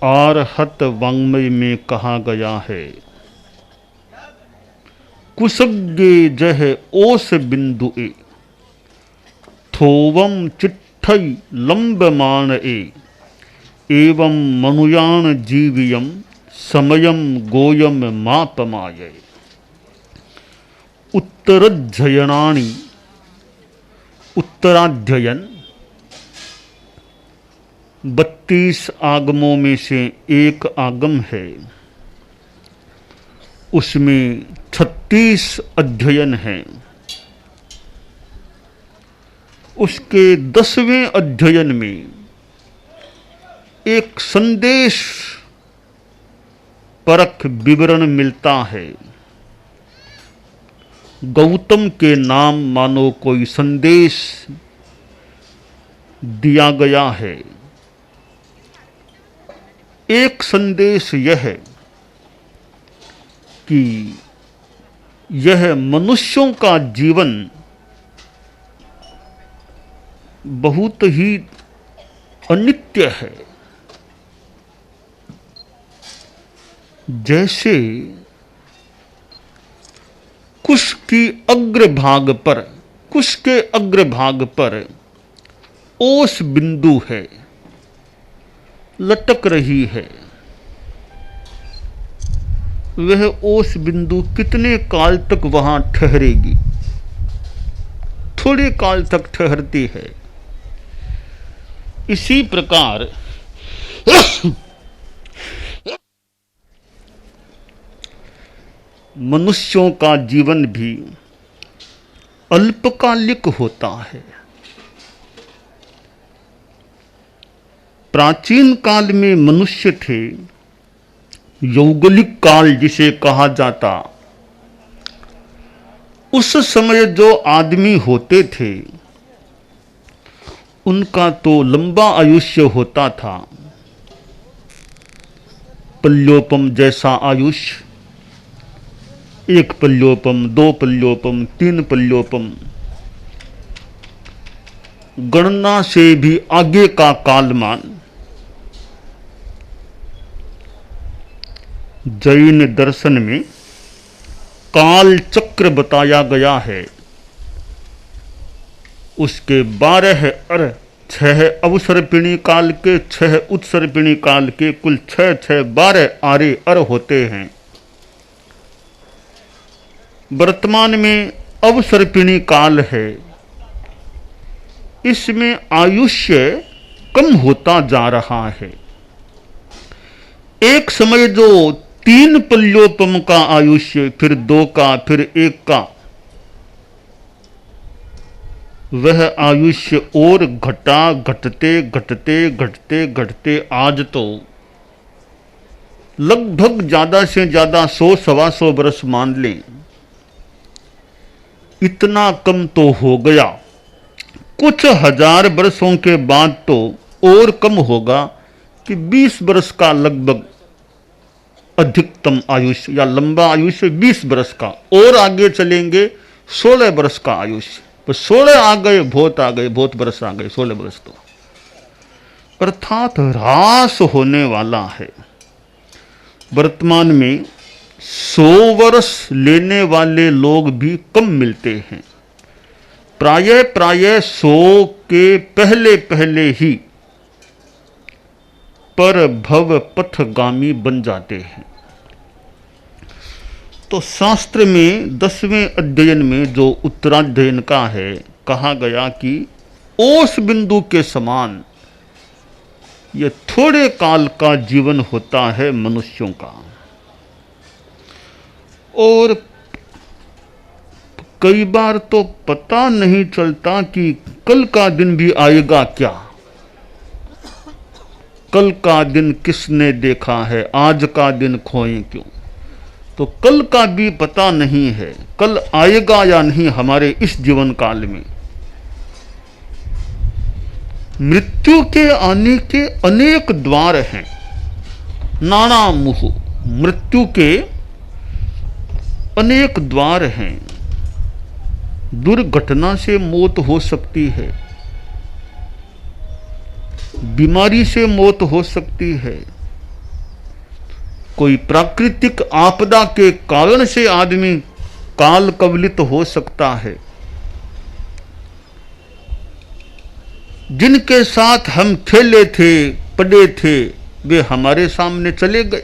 आरहत वाङ्मय में कहा गया है, कुसज्ञे जह ओस बिंदुए थोवम चिट्ठई लंबमान एवं मनुयान जीवियम समयम गोयम मापमाये। उत्तराध्ययनानि, उत्तराध्ययन 32 आगमों में से एक आगम है। उसमें 36 अध्ययन हैं। उसके 10वें अध्ययन में एक संदेश परक विवरण मिलता है। गौतम के नाम मानो कोई संदेश दिया गया है। एक संदेश यह है कि यह मनुष्यों का जीवन बहुत ही अनित्य है। जैसे कुश की अग्रभाग पर, कुश के अग्रभाग पर ओस बिंदु है, लटक रही है। वह ओस बिंदु कितने काल तक वहां ठहरेगी? थोड़े काल तक ठहरती है। इसी प्रकार मनुष्यों का जीवन भी अल्पकालिक होता है। प्राचीन काल में मनुष्य थे, यौगलिक काल जिसे कहा जाता, उस समय जो आदमी होते थे उनका तो लंबा आयुष्य होता था। पल्योपम जैसा आयुष्य, 1 पल्योपम, 2 पल्योपम, 3 पल्योपम, गणना से भी आगे का कालमान। जैन दर्शन में काल चक्र बताया गया है। उसके 12 अर, 6 अवसर्पिणी काल के, 6 उत्सर्पिणी काल के, कुल 6 12 आरे अर होते हैं। वर्तमान में अवसर्पिणी काल है। इसमें आयुष्य कम होता जा रहा है। एक समय जो 3 पल्योपम का आयुष्य, फिर 2 का, फिर 1 का, वह आयुष्य और घटा, घटते घटते घटते घटते आज तो लगभग ज्यादा से ज्यादा 100-125 वर्ष मान लें। इतना कम तो हो गया। कुछ हजार वर्षों के बाद तो और कम होगा कि 20 वर्ष का लगभग अधिकतम आयुष्य या लंबा आयुष्य 20 वर्ष का। और आगे चलेंगे 16 वर्ष का आयुष्य। तो 16 आ गए, बहुत आ गए, बहुत वर्ष आ गए, 16 वर्ष तो अर्थात ह्रास होने वाला है। वर्तमान में 100 वर्ष लेने वाले लोग भी कम मिलते हैं। प्रायः 100 के पहले पहले ही पर भव पथगामी बन जाते हैं। तो शास्त्र में 10वें अध्ययन में जो उत्तराध्ययन का है, कहा गया कि ओस बिंदु के समान यह थोड़े काल का जीवन होता है मनुष्यों का। और कई बार तो पता नहीं चलता कि कल का दिन भी आएगा क्या। कल का दिन किसने देखा है, आज का दिन खोएं क्यों। तो कल का भी पता नहीं है, कल आएगा या नहीं हमारे इस जीवन काल में। मृत्यु के आने के अनेक द्वार हैं। नाना मुह, मृत्यु के अनेक द्वार हैं। दुर्घटना से मौत हो सकती है, बीमारी से मौत हो सकती है, कोई प्राकृतिक आपदा के कारण से आदमी काल कवलित हो सकता है। जिनके साथ हम खेले थे, पढ़े थे, वे हमारे सामने चले गए।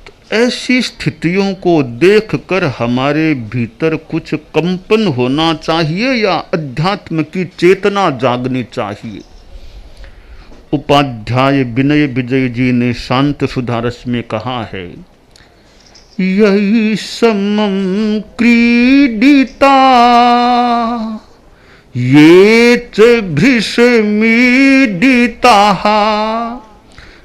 तो ऐसी स्थितियों को देखकर हमारे भीतर कुछ कंपन होना चाहिए या अध्यात्म की चेतना जागनी चाहिए। उपाध्याय विनय विजय जी ने शांत सुधारस में कहा है, यही समम क्रीडिता ये च भृशमीडिता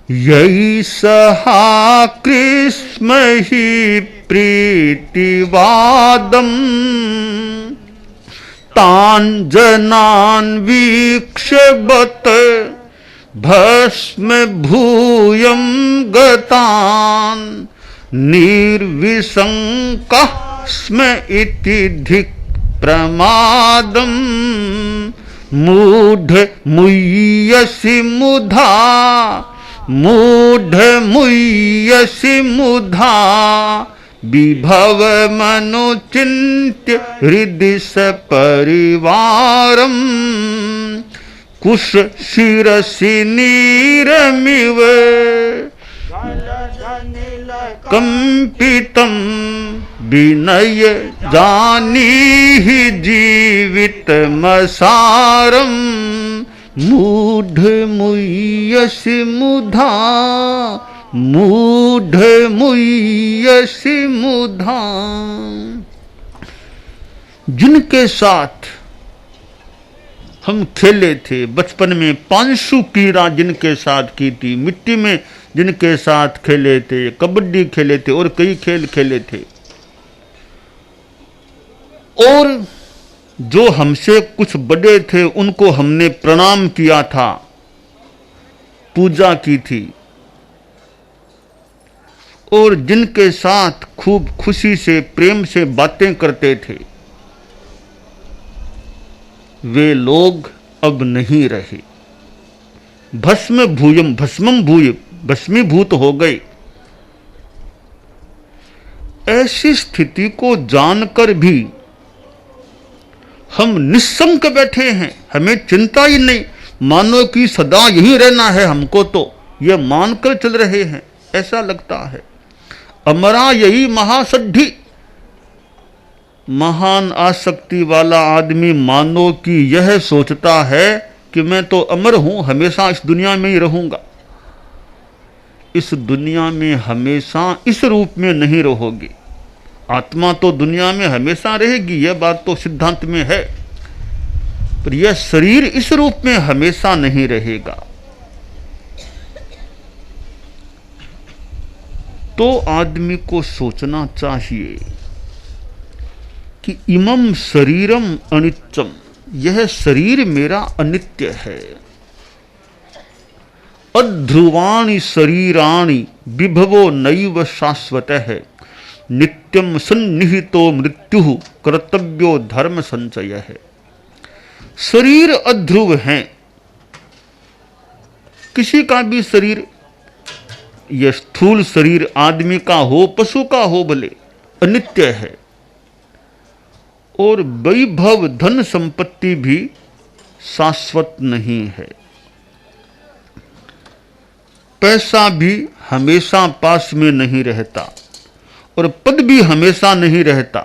यही सहा कृष्म ही प्रीतिवादम तान जनान वीक्षबत भस्म भूयं गतान निर्विशंकः स्म इति धिक् प्रमादं मूढ़ मुह्यसि मुधा मूढ़ मुह्यसि मुधा विभव मनुचिन्त्य हृदि सपरिवारम् कुश शिरसि नीरमिव कंपितं विनय जानीहि जीवितमसारं मूढ़ मुह्यसि मुधा मूढ़ मुह्यसि मुधा। जिनके साथ हम खेले थे बचपन में, पांशु क्रीड़ा जिनके साथ की थी, मिट्टी में जिनके साथ खेले थे, कबड्डी खेले थे और कई खेल खेले थे, और जो हमसे कुछ बड़े थे उनको हमने प्रणाम किया था, पूजा की थी, और जिनके साथ खूब खुशी से प्रेम से बातें करते थे, वे लोग अब नहीं रहे। भस्म भूयम भस्मम भूय भस्मीभूत हो गए। ऐसी स्थिति को जानकर भी हम निशंक बैठे हैं, हमें चिंता ही नहीं, मानो कि सदा यही रहना है हमको, तो ये मानकर चल रहे हैं, ऐसा लगता है। अमरा यही महासड्ढी, महान आसक्ति वाला आदमी मानो कि यह सोचता है कि मैं तो अमर हूं, हमेशा इस दुनिया में ही रहूंगा। इस दुनिया में हमेशा इस रूप में नहीं रहोगे। आत्मा तो दुनिया में हमेशा रहेगी, यह बात तो सिद्धांत में है, पर यह शरीर इस रूप में हमेशा नहीं रहेगा। तो आदमी को सोचना चाहिए कि इमं शरीरम अनित्यम, यह शरीर मेरा अनित्य है। अध्रुवाणि शरीराणि विभवो नैव शाश्वतः नित्यम सन्निहितो मृत्युः कर्तव्यो धर्म संचयः। शरीर अध्रुव हैं, किसी का भी शरीर, यह स्थूल शरीर आदमी का हो, पशु का हो, भले अनित्य है। और वैभव धन संपत्ति भी शाश्वत नहीं है। पैसा भी हमेशा पास में नहीं रहता, और पद भी हमेशा नहीं रहता।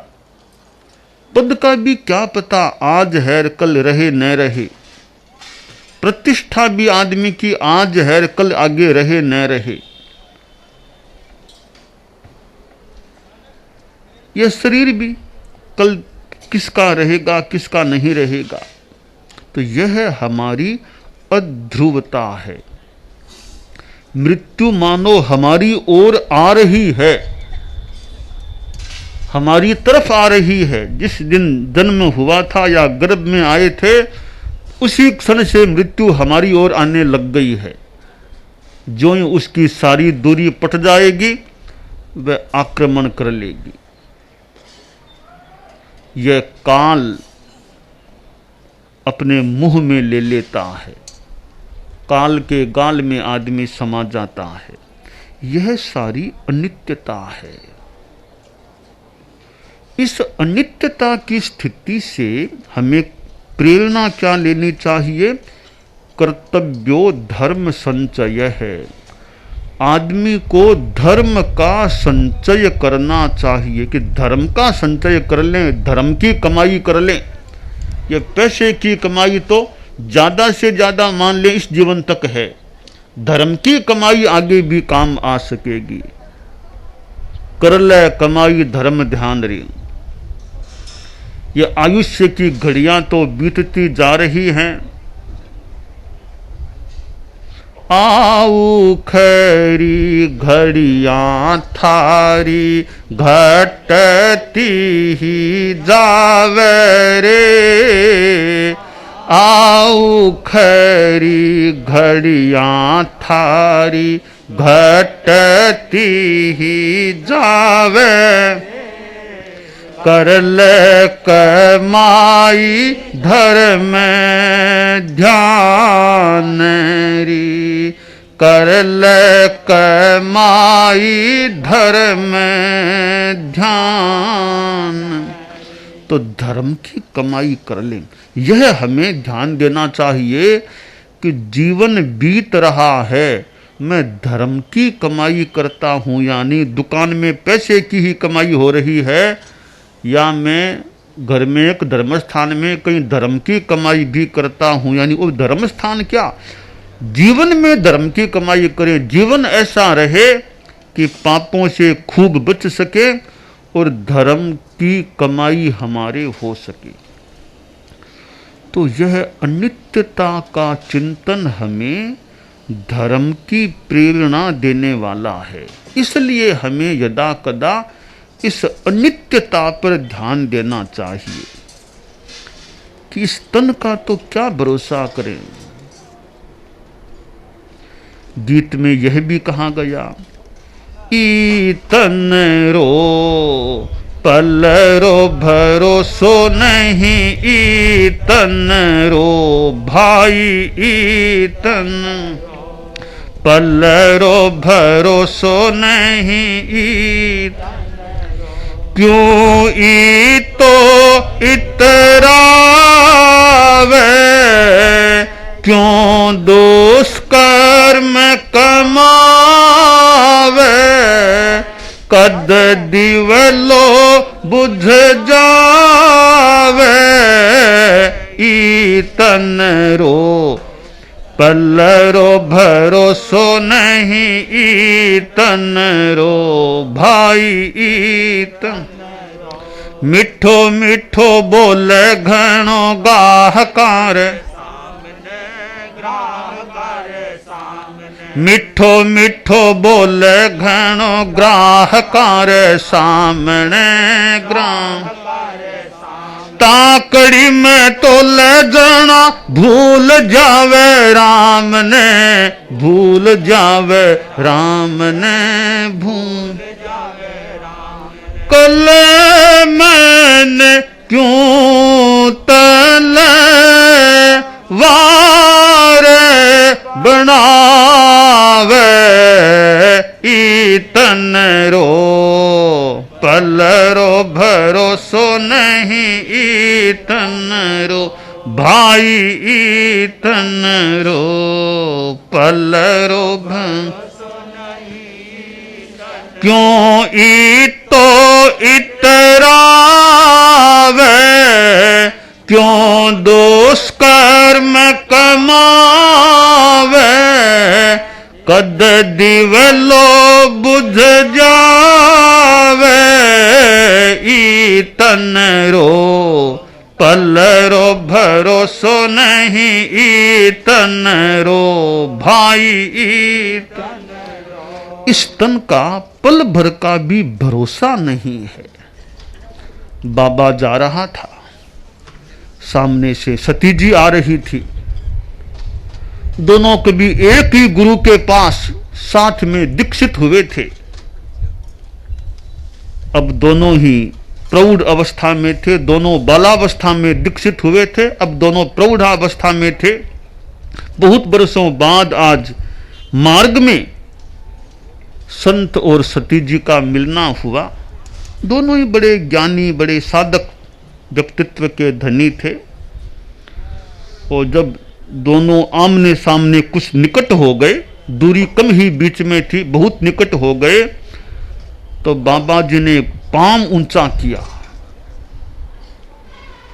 पद का भी क्या पता आज है कल रहे न रहे। प्रतिष्ठा भी आदमी की आज है कल आगे रहे न रहे। यह शरीर भी कल किसका रहेगा किसका नहीं रहेगा। तो यह हमारी अध्रुवता है। मृत्यु मानो हमारी ओर आ रही है, हमारी तरफ आ रही है। जिस दिन जन्म हुआ था या गर्भ में आए थे, उसी क्षण से मृत्यु हमारी ओर आने लग गई है। जो ही उसकी सारी दूरी पट जाएगी, वह आक्रमण कर लेगी। यह काल अपने मुंह में ले लेता है। काल के गाल में आदमी समा जाता है। यह सारी अनित्यता है। इस अनित्यता की स्थिति से हमें प्रेरणा क्या लेनी चाहिए? कर्तव्यो धर्म संचय है। आदमी को धर्म का संचय करना चाहिए कि धर्म का संचय कर लें, धर्म की कमाई कर लें। ये पैसे की कमाई तो ज़्यादा से ज़्यादा मान लें इस जीवन तक है, धर्म की कमाई आगे भी काम आ सकेगी। कर ले कमाई धर्म ध्यान रे। ये आयुष्य की घड़ियां तो बीतती जा रही हैं। आऊ खरी घड़ियां थारी घटती ही जावे रे। आऊ खरी घड़ियां थारी घटती ही जावे। कर ले कमाई धर्म ध्यान री। कर ले कमाई धर्म ध्यान। तो धर्म की कमाई कर लें। यह हमें ध्यान देना चाहिए कि जीवन बीत रहा है, मैं धर्म की कमाई करता हूँ, यानी दुकान में पैसे की ही कमाई हो रही है, या मैं घर में एक धर्म स्थान में कहीं धर्म की कमाई भी करता हूँ। यानी वो धर्म स्थान क्या, जीवन में धर्म की कमाई करें। जीवन ऐसा रहे कि पापों से खूब बच सके और धर्म की कमाई हमारे हो सके। तो यह अनित्यता का चिंतन हमें धर्म की प्रेरणा देने वाला है। इसलिए हमें यदा कदा इस अनित्यता पर ध्यान देना चाहिए कि इस तन का तो क्या भरोसा करें। गीत में यह भी कहा गया, ई तन रो पल रो भरोसो नहीं। ई तन रो भाई ई तन पल रो भरोसो नहीं। ई क्यों ई तो इतरावे, क्यों दोष कर्म कमावे। कद दिवलो बुझ जावे। ई तन रो पल रो भरोसो नहीं। ई तन रो भाई ई तन। मिठो मिठो बोले घणो गाहकार। मिठो मिठो बोले घणो ग्राहकार सामने ग्राम। ताकड़ी में तो ले जाना भूल जावे राम ने। भूल जावे राम ने भूल। कल मैंने क्यों तले वारे बनावे। ई तन रो पल रो भरोसो नहीं। ई तन रो भाई ई तन रो पल रो भरोसो नहीं। क्यों ई तो इतरावे, क्यों दोष कर्म कमावे। कद दिवलो बुझ जावे। ई तन रो पल रो भरोसो नहीं। ई तन रो भाई ई तन। इस तन का पल भर का भी भरोसा नहीं है। बाबा जा रहा था, सामने से सती जी आ रही थी। दोनों कभी एक ही गुरु के पास साथ में दीक्षित हुए थे। अब दोनों ही प्रौढ़ अवस्था में थे, दोनों बालावस्था में दीक्षित हुए थे। अब दोनों प्रौढ़ावस्था में थे। बहुत बरसों बाद आज मार्ग में संत और सती जी का मिलना हुआ। दोनों ही बड़े ज्ञानी, बड़े साधक व्यक्तित्व के धनी थे। और जब दोनों आमने सामने कुछ निकट हो गए, दूरी कम ही बीच में थी, बहुत निकट हो गए, तो बाबा जी ने पांव ऊंचा किया।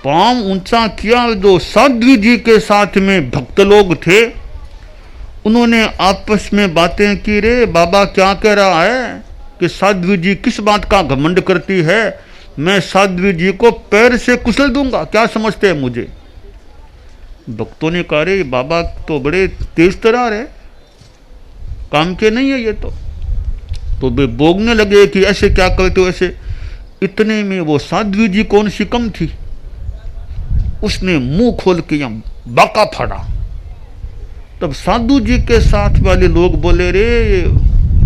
पांव ऊंचा किया। जो साध्वी जी के साथ में भक्त लोग थे, उन्होंने आपस में बातें की, रे बाबा क्या कह रहा है कि साध्वी जी किस बात का घमंड करती है, मैं साध्वी जी को पैर से कुचल दूंगा, क्या समझते हैं मुझे। भक्तों ने कहा, रे बाबा तो बड़े तेज तरार है, काम के नहीं है ये तो वे बोगने लगे कि ऐसे क्या करते हो ऐसे। इतने में वो साध्वी जी कौन सी कम थी, उसने मुंह खोल के यहां बाका फाड़ा। तब साधु जी के साथ वाले लोग बोले, रे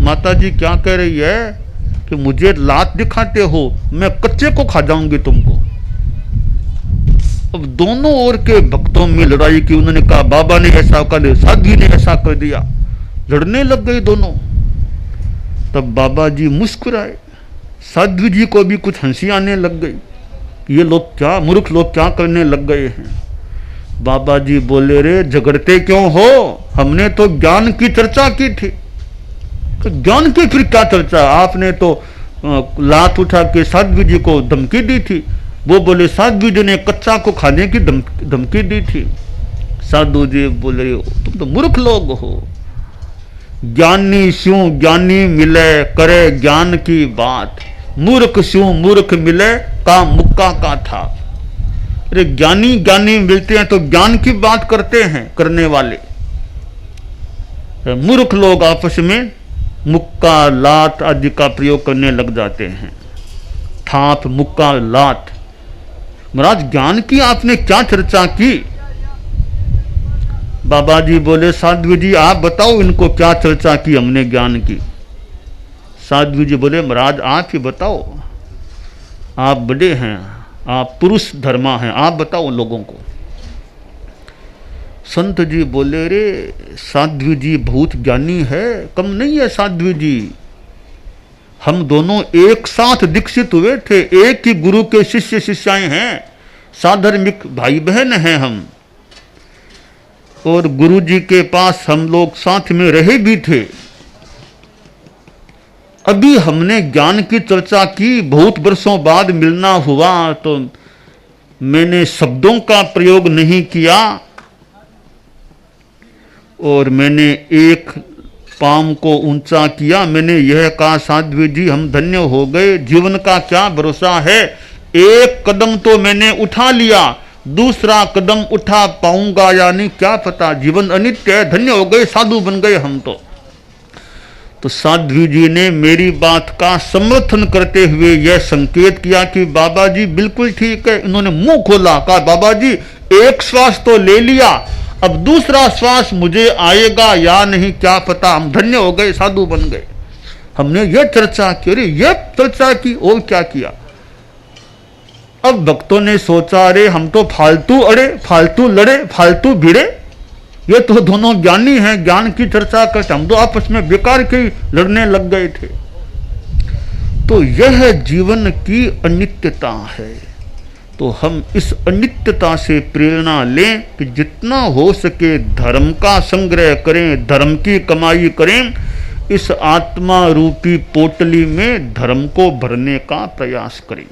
माता जी क्या कह रही है कि मुझे लात दिखाते हो, मैं कच्चे को खा जाऊंगी तुमको। अब दोनों ओर के भक्तों में लड़ाई की। उन्होंने कहा बाबा ने ऐसा कर दिया, साध्वी ने ऐसा कर दिया, लड़ने लग गए दोनों। तब बाबा जी मुस्कुराए, साध्वी जी को भी कुछ हंसी आने लग गई, ये लोग क्या, मूर्ख लोग क्या करने लग गए हैं। बाबा जी बोले, रे झगड़ते क्यों हो, हमने तो ज्ञान की चर्चा की थी। तो ज्ञान की फिर क्या चर्चा, आपने तो लात उठा के साध्वी जी को धमकी दी थी। वो बोले साध्वी जी ने कच्चा को खाने की धमकी दी थी। साधु जी बोले, तुम तो मूर्ख लोग हो, ज्ञानी स्यों ज्ञानी मिले करे ज्ञान की बात, मूर्ख स्यों मूर्ख मिले का मुक्का का था। अरे ज्ञानी ज्ञानी मिलते हैं तो ज्ञान की बात करते हैं करने वाले, मूर्ख लोग आपस में मुक्का लात आदि का प्रयोग करने लग जाते हैं। थाप मुक्का लात, महाराज ज्ञान की आपने क्या चर्चा की। बाबा जी बोले, साध्वी जी आप बताओ इनको क्या चर्चा की हमने ज्ञान की। साध्वी जी बोले, महाराज आप ही बताओ, आप बड़े हैं, आप पुरुष धर्मा हैं, आप बताओ लोगों को। संत जी बोले, रे साध्वी जी बहुत ज्ञानी है, कम नहीं है साध्वी जी, हम दोनों एक साथ दीक्षित हुए थे, एक ही गुरु के शिष्य शिष्याएं हैं, साधर्मिक भाई बहन हैं हम, और गुरु जी के पास हम लोग साथ में रहे भी थे। अभी हमने ज्ञान की चर्चा की, बहुत वर्षों बाद मिलना हुआ तो मैंने शब्दों का प्रयोग नहीं किया और मैंने एक पांव को ऊंचा किया, मैंने यह कहा साध्वी जी हम धन्य हो गए, जीवन का क्या भरोसा है, एक कदम तो मैंने उठा लिया, दूसरा कदम उठा पाऊंगा या नहीं क्या पता, जीवन अनित्य है, धन्य हो गए, साधु बन गए हम तो साध्वी जी ने मेरी बात का समर्थन करते हुए यह संकेत किया कि बाबा जी बिल्कुल ठीक है। इन्होंने मुंह खोला, कहा बाबा जी एक श्वास तो ले लिया, अब दूसरा श्वास मुझे आएगा या नहीं क्या पता, हम धन्य हो गए, साधु बन गए। हमने यह चर्चा की, अरे यह चर्चा की और क्या किया। अब भक्तों ने सोचा, अरे हम तो फालतू अड़े, फालतू लड़े, फालतू भिड़े, ये तो दोनों ज्ञानी हैं, ज्ञान की चर्चा करते, हम तो आपस में बेकार के लड़ने लग गए थे। तो यह जीवन की अनित्यता है। तो हम इस अनित्यता से प्रेरणा लें कि जितना हो सके धर्म का संग्रह करें, धर्म की कमाई करें, इस आत्मा रूपी पोटली में धर्म को भरने का प्रयास करें।